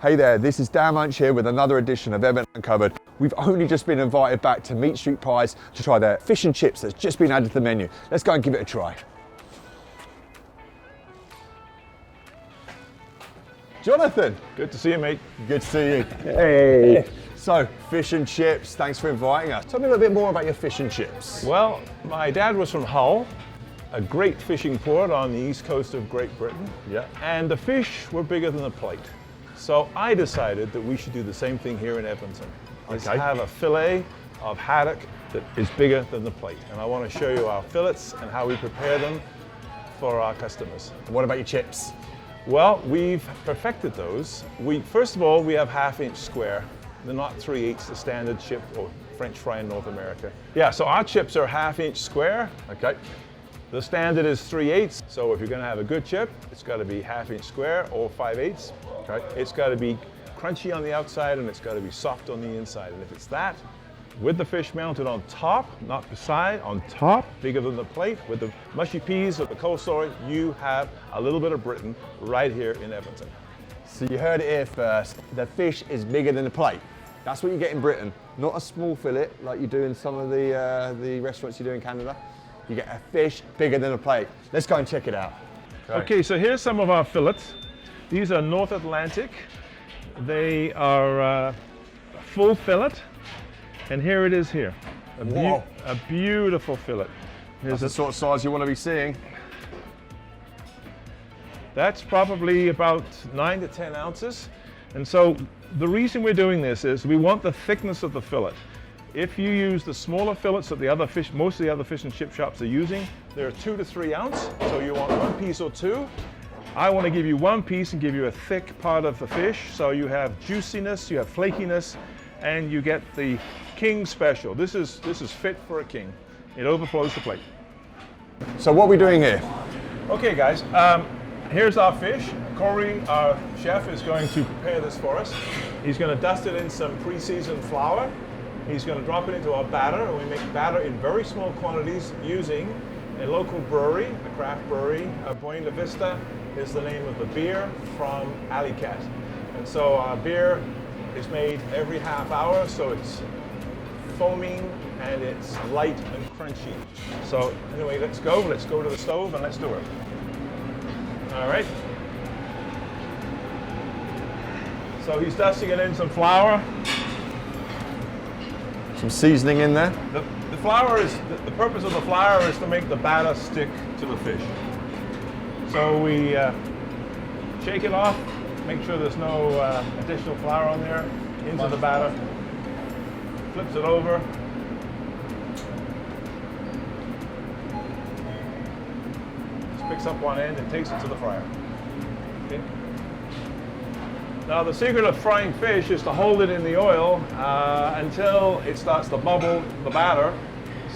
Hey there, this is Dan Munch here with another edition of Edmonton Uncovered. We've only just been invited back to Meat Street Pies to try their fish and chips that's just been added to the menu. Let's go and give it a try. Jonathan. Good to see you, mate. Good to see you. Hey. So, fish and chips, thanks for inviting us. Tell me a little bit more about your fish and chips. Well, my dad was from Hull, a great fishing port on the east coast of Great Britain. Yeah. And the fish were bigger than the plate. So I decided that we should do the same thing here in Edmonton. Let's have a fillet of haddock that is bigger than the plate. And I want to show you our fillets and how we prepare them for our customers. And what about your chips? Well, we've perfected those. First of all, we have 1/2 inch square. They're not 3/8, the standard chip or French fry in North America. Yeah, so our chips are 1/2 inch square. Okay. The standard is 3/8. So if you're going to have a good chip, it's got to be 1/2 inch square or 5/8. Okay. It's got to be crunchy on the outside and it's got to be soft on the inside. And if it's that, with the fish mounted on top, not beside, on top, bigger than the plate, with the mushy peas or the coleslaw, you have a little bit of Britain right here in Edmonton. So you heard it here first. The fish is bigger than the plate. That's what you get in Britain. Not a small fillet like you do in some of the restaurants you do in Canada. You get a fish bigger than a plate. Let's go and check it out. Okay, so here's some of our fillets. These are North Atlantic. They are full fillet. And here it is here. A beautiful fillet. Here's the sort of size you want to be seeing. That's probably about 9 to 10 ounces. And so the reason we're doing this is we want the thickness of the fillet. If you use the smaller fillets that most of the other fish and chip shops are using, they're 2 to 3 ounce. So you want 1 piece or 2. I want to give you 1 piece and give you a thick part of the fish. So you have juiciness, you have flakiness, and you get the king special. This is fit for a king. It overflows the plate. So what are we doing here? Okay guys, here's our fish. Corey, our chef, is going to prepare this for us. He's going to dust it in some pre-seasoned flour. He's going to drop it into our batter, and we make batter in very small quantities using a local brewery, a craft brewery. Buena Vista is the name of the beer from Alicat. And so our beer is made every half hour, so it's foaming and it's light and crunchy. So anyway, let's go to the stove and let's do it. All right. So he's dusting it in some flour. Some seasoning in there. The flour is, the purpose of the flour is to make the batter stick to the fish. So we shake it off, make sure there's no additional flour on there, into the batter, flips it over. Just picks up one end and takes it to the fryer. Okay. Now the secret of frying fish is to hold it in the oil until it starts to bubble the batter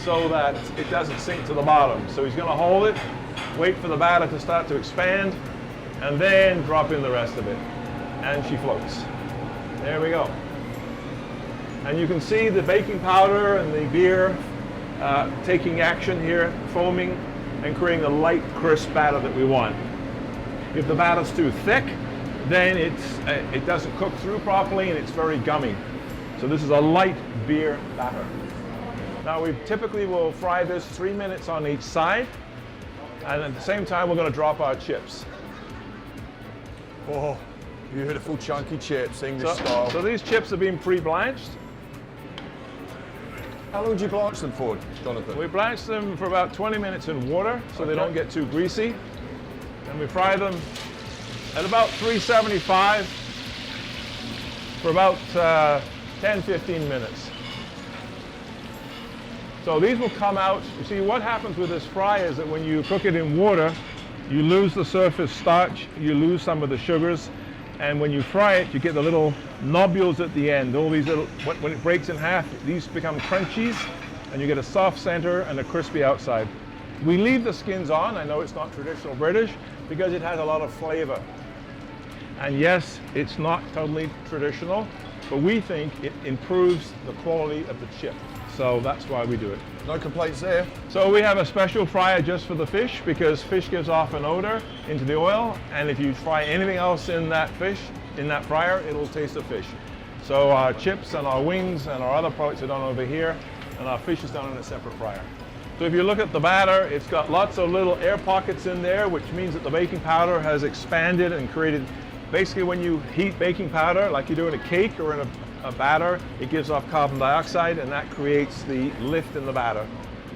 so that it doesn't sink to the bottom. So he's going to hold it, wait for the batter to start to expand, and then drop in the rest of it. And she floats. There we go. And you can see the baking powder and the beer taking action here, foaming and creating the light, crisp batter that we want. If the batter's too thick, then it doesn't cook through properly and it's very gummy. So this is a light beer batter. Now we typically will fry this 3 minutes on each side, and at the same time we're going to drop our chips. Oh, beautiful chunky chips, English style. So these chips have been pre-blanched. How long do you blanch them for, Jonathan? We blanch them for about 20 minutes in water so they don't get too greasy. And we fry them at about 375 for about 10-15 minutes. So these will come out. You see, what happens with this fry is that when you cook it in water, you lose the surface starch, you lose some of the sugars, and when you fry it, you get the little nobules at the end. All these little, when it breaks in half, these become crunchies, and you get a soft center and a crispy outside. We leave the skins on. I know it's not traditional British because it has a lot of flavor. And yes, it's not totally traditional, but we think it improves the quality of the chip. So that's why we do it. No complaints there. So we have a special fryer just for the fish because fish gives off an odor into the oil, and if you fry anything else in that fish, in that fryer, it'll taste the fish. So our chips and our wings and our other products are done over here, and our fish is done in a separate fryer. So if you look at the batter, it's got lots of little air pockets in there, which means that the baking powder has expanded and created, basically when you heat baking powder, like you do in a cake or in a batter, it gives off carbon dioxide, and that creates the lift in the batter.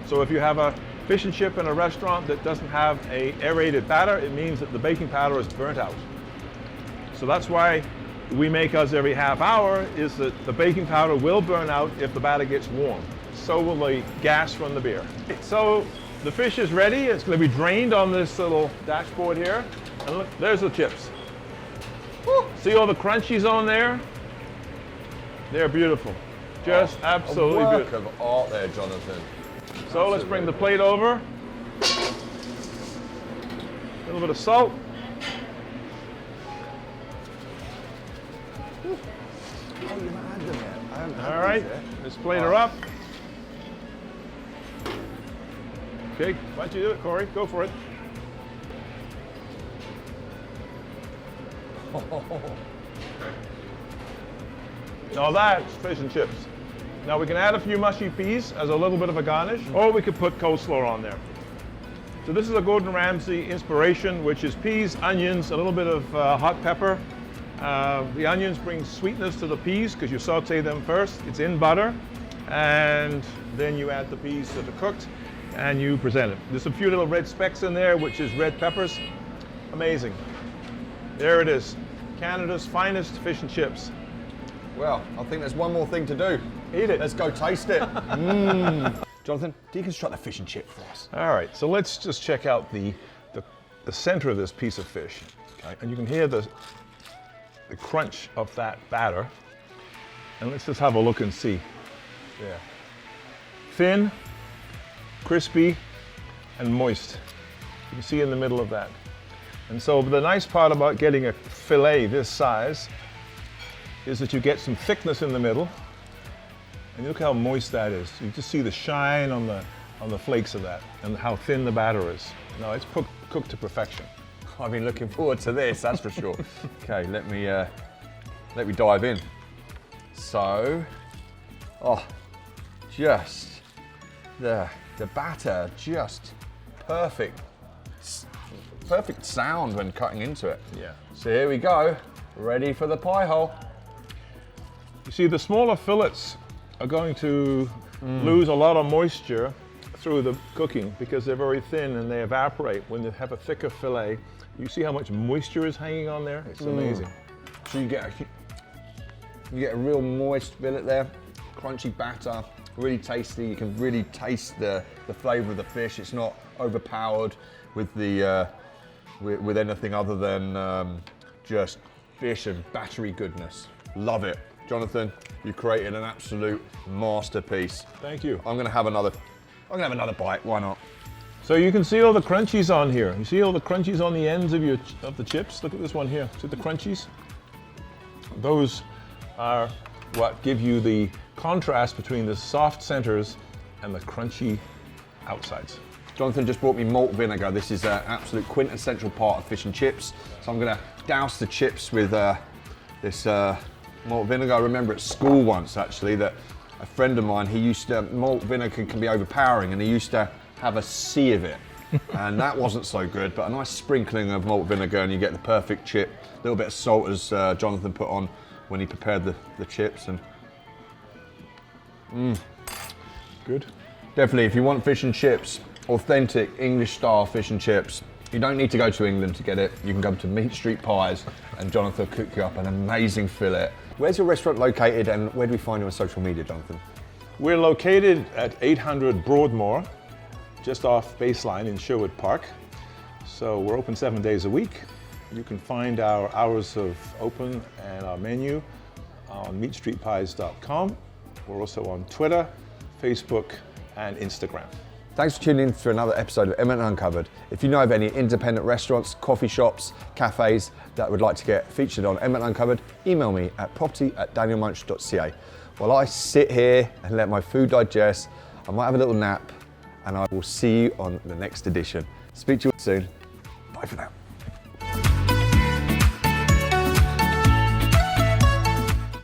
So if you have a fish and chip in a restaurant that doesn't have a aerated batter, it means that the baking powder is burnt out. So that's why we make us every half hour, is that the baking powder will burn out if the batter gets warm. So will the gas from the beer. So the fish is ready. It's going to be drained on this little dashboard here. And look, there's the chips. Woo. See all the crunchies on there? They're beautiful. Just absolutely beautiful. A work of art there, Jonathan. So let's bring the plate over. A little bit of salt. All right, let's plate her up. Okay, why don't you do it, Corey? Go for it. Now that's fish and chips. Now we can add a few mushy peas as a little bit of a garnish, or we could put coleslaw on there. So this is a Gordon Ramsay inspiration, which is peas, onions, a little bit of hot pepper. The onions bring sweetness to the peas because you saute them first. It's in butter, and then you add the peas that are cooked, and you present it. There's a few little red specks in there, which is red peppers. Amazing. There it is, Canada's finest fish and chips. Well, I think there's one more thing to do. Eat it. Let's go taste it. Jonathan, deconstruct the fish and chip for us. All right, so let's just check out the center of this piece of fish. Okay, and you can hear the crunch of that batter. And let's just have a look and see. Yeah. Thin, crispy, and moist. You can see in the middle of that. And so the nice part about getting a fillet this size is that you get some thickness in the middle. And look how moist that is. You just see the shine on the flakes of that and how thin the batter is. No, it's cooked to perfection. I've been looking forward to this, that's for sure. Okay, let me dive in. So, just the batter, just perfect sound when cutting into it. Yeah. So here we go, ready for the pie hole. You see, the smaller fillets are going to lose a lot of moisture through the cooking because they're very thin and they evaporate. When you have a thicker fillet, you see how much moisture is hanging on there? It's amazing. So you get a real moist fillet there, crunchy batter, really tasty. You can really taste the flavor of the fish. It's not overpowered with the with anything other than just fish and battery goodness. Love it. Jonathan, you created an absolute masterpiece. Thank you. I'm gonna have another bite, why not? So you can see all the crunchies on here. You see all the crunchies on the ends of the chips? Look at this one here. See the crunchies? Those are what give you the contrast between the soft centers and the crunchy outsides. Jonathan just brought me malt vinegar. This is an absolute quintessential part of fish and chips. So I'm gonna douse the chips with this malt vinegar. I remember at school once actually that a friend of mine, malt vinegar can be overpowering, and he used to have a sea of it. And that wasn't so good, but a nice sprinkling of malt vinegar and you get the perfect chip. A little bit of salt as Jonathan put on when he prepared the chips. And Good. definitely, if you want fish and chips, authentic English style fish and chips, you don't need to go to England to get it. You can go to Meat Street Pies and Jonathan will cook you up an amazing fillet. Where's your restaurant located and where do we find you on social media, Jonathan? We're located at 800 Broadmoor, just off Baseline in Sherwood Park. So we're open 7 days a week. You can find our hours of open and our menu on meatstreetpies.com. We're also on Twitter, Facebook, and Instagram. Thanks for tuning in to another episode of Edmonton Uncovered. If you know of any independent restaurants, coffee shops, cafes that would like to get featured on Edmonton Uncovered, email me at property@danielmunch.ca. While I sit here and let my food digest, I might have a little nap, and I will see you on the next edition. Speak to you soon. Bye for now.